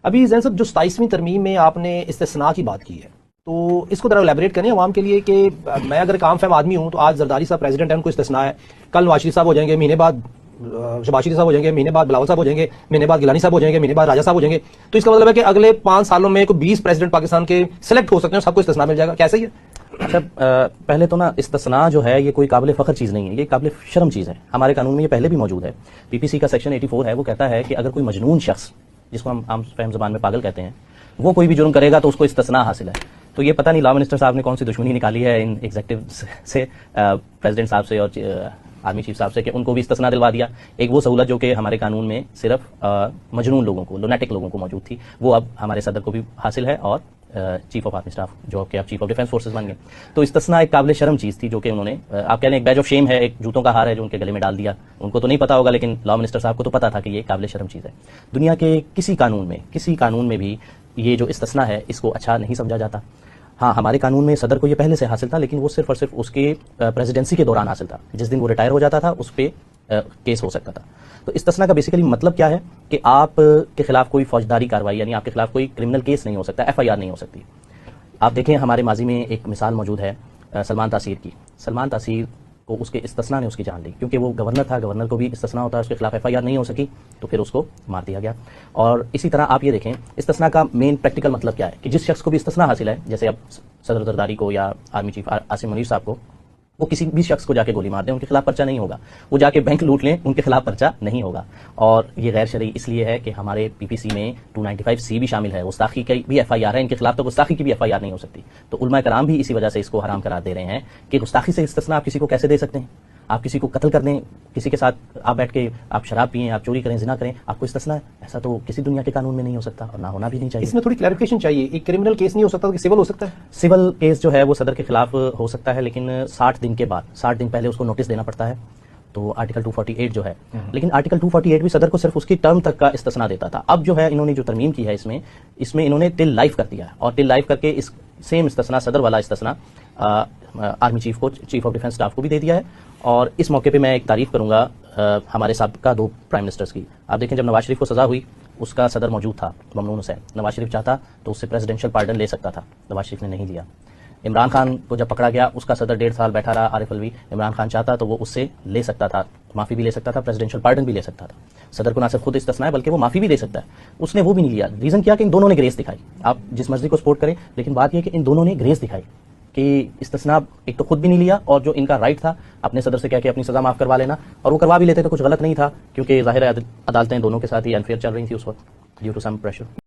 ابھی زین صاحب جو 27ویں ترمیم میں آپ نے استثناء کی بات کی ہے تو اس کو ذرا الیبوریٹ کریں عوام کے لیے کہ میں اگر ایک عام فہم آدمی ہوں تو آج زرداری صاحب پریزیڈنٹ ہیں، ان کو استثناء ہے، کل نواز شریف صاحب ہو جائیں گے، مہینے بعد شہباز شریف صاحب ہو جائیں گے، مہینے بعد بلاول صاحب ہو جائیں گے، مہینے بعد گیلانی صاحب ہو جائیں گے، مہینے بعد راجہ صاحب ہو جائیں گے، تو اس کا مطلب ہے کہ اگلے 5 سالوں میں کوئی 20 پریزیڈنٹ پاکستان کے سلیکٹ ہو سکتے ہیں، سب کو استثناء مل جائے گا، کیسے ہی ہے؟ اچھا، پہلے تو نا استثناء جو ہے یہ کوئی قابل فخر چیز نہیں ہے، یہ قابل شرم چیز ہے. ہمارے قانون میں یہ پہلے بھی موجود ہے. پی پی سی کا سیکشن 84 ہے، وہ کہتا ہے کہ اگر کوئی مجنون شخص، جس کو ہم عام فہم زبان میں پاگل کہتے ہیں، وہ کوئی بھی جرم کرے گا تو اس کو استثناء حاصل ہے. تو یہ پتہ نہیں لا منسٹر صاحب نے کون سی دشمنی نکالی ہے ان ایگزیکٹو سے، پریزیڈنٹ صاحب سے اور آرمی چیف صاحب سے، کہ ان کو بھی استثناء دلوا دیا. ایک وہ سہولت جو کہ ہمارے قانون میں صرف مجنون لوگوں کو، لونیٹک لوگوں کو موجود تھی، وہ اب ہمارے صدر کو بھی حاصل ہے اور چیف آف آرمی اسٹاف جو کہ اب چیف آف ڈیفینس فورسز بن گئے. تو استثناء ایک قابل شرم چیز تھی جو کہ انہوں نے، آپ کہہ لیں ایک بیج آف شیم ہے، ایک جوتوں کا ہار ہے جو ان کے گلے میں ڈال دیا. ان کو تو نہیں پتا ہوگا لیکن لا منسٹر صاحب کو تو پتا تھا کہ یہ قابل شرم چیز ہے. دنیا کے کسی قانون میں بھی یہ جو استثناء ہے اس کو اچھا نہیں سمجھا جاتا. ہاں، ہمارے قانون میں صدر کو یہ پہلے سے حاصل تھا، لیکن وہ صرف اور صرف اس کے پریزیڈنسی کے دوران حاصل تھا. جس دن وہ ریٹائر ہو جاتا تھا اس پہ کیس ہو سکتا تھا. تو استثناء کا بیسیکلی مطلب کیا ہے کہ آپ کے خلاف کوئی فوجداری کارروائی، یعنی آپ کے خلاف کوئی کرمنل کیس نہیں ہو سکتا، ایف آئی آر نہیں ہو سکتی. آپ دیکھیں ہمارے ماضی میں ایک مثال موجود ہے سلمان تاثیر کی. سلمان تاثیر کو اس کے استثناء نے اس کی جان لی، کیونکہ وہ گورنر تھا، گورنر کو بھی استثناء ہوتا ہے، اس کے خلاف ایف آئی آر نہیں ہو سکی تو پھر اس کو مار دیا گیا. اور اسی طرح آپ یہ دیکھیں استثناء کا مین پریکٹیکل مطلب کیا ہے کہ جس شخص کو بھی استثناء حاصل ہے، جیسے اب صدر زرداری کو یا آرمی چیف عاصم منیر صاحب کو، وہ کسی بھی شخص کو جا کے گولی مار دیں ان کے خلاف پرچہ نہیں ہوگا. وہ جا کے بینک لوٹ لیں ان کے خلاف پرچہ نہیں ہوگا. اور یہ غیر شرعی اس لیے ہے کہ ہمارے پی پی سی میں 295C بھی شامل ہے، گستاخی کی بھی ایف آئی آر ہے ان کے خلاف، تو گستاخی کی بھی ایف آئی آر نہیں ہو سکتی. تو علماء کرام بھی اسی وجہ سے اس کو حرام قرار دے رہے ہیں کہ گستاخی سے استثناء آپ کسی کو کیسے دے سکتے ہیں؟ آپ کسی کو قتل کر دیں، کسی کے ساتھ آپ بیٹھ کے آپ شراب پئیں، آپ چوری کریں، زنا کریں، آپ کو استثناء ہے؟ ایسا تو کسی دنیا کے قانون میں نہیں ہو سکتا اور نہ ہونا بھی نہیں چاہیے. اس میں تھوڑی کلیریفیکیشن چاہیے، ایک کرمنل کیس نہیں ہو سکتا کہ سول ہو سکتا ہے؟ سول کیس جو ہے وہ صدر کے خلاف ہو سکتا ہے، لیکن 60 دن کے بعد، 60 دن پہلے اس کو نوٹس دینا پڑتا ہے. تو آرٹیکل 248 جو ہے، لیکن آرٹیکل 248 بھی صدر کو صرف اس کی ٹرم تک کا استثناء دیتا تھا. اب جو ہے انہوں نے جو ترمیم کی ہے اس میں انہوں نے ٹل لائف کر دیا ہے، اور ٹل لائف کر کے اس سیم استثناء، صدر والا استثناء، آرمی چیف کو، چیف آف ڈیفینس اسٹاف کو بھی دے دیا ہے. اور اس موقع پہ میں ایک تعریف کروں گا ہمارے سابقہ 2 پرائم منسٹرز کی. آپ دیکھیں جب نواز شریف کو سزا ہوئی اس کا صدر موجود تھا ممنون حسین. نواز شریف چاہتا تو اس سے پریزیڈنشل پارڈن لے سکتا تھا، نواز شریف نے نہیں لیا. عمران خان کو جب پکڑا گیا اس کا صدر 1.5 سال بیٹھا رہا عارف الوی. عمران خان چاہتا تو وہ اس سے لے سکتا تھا، معافی بھی لے سکتا تھا، پریزیڈنشل پارڈن بھی لے سکتا تھا. صدر کو نہ صرف خود استثناء ہے بلکہ وہ معافی بھی دے سکتا ہے. اس نے وہ بھی نہیں لیا. ریزن کیا کہ ان دونوں نے گریس دکھائی. آپ جس مرضی کو سپورٹ کریں لیکن بات یہ کہ ان دونوں نے گریس دکھائی کہ استثناء ایک تو خود بھی نہیں لیا، اور جو ان کا رائٹ تھا اپنے صدر سے کہہ کے اپنی سزا معاف کروا لینا، اور وہ کروا بھی لیتے تو کچھ غلط نہیں تھا، کیونکہ ظاہر ہے عدالتیں دونوں کے ساتھ ہی انفیئر چل رہی تھی اس وقت ڈیو ٹو سم پریشر.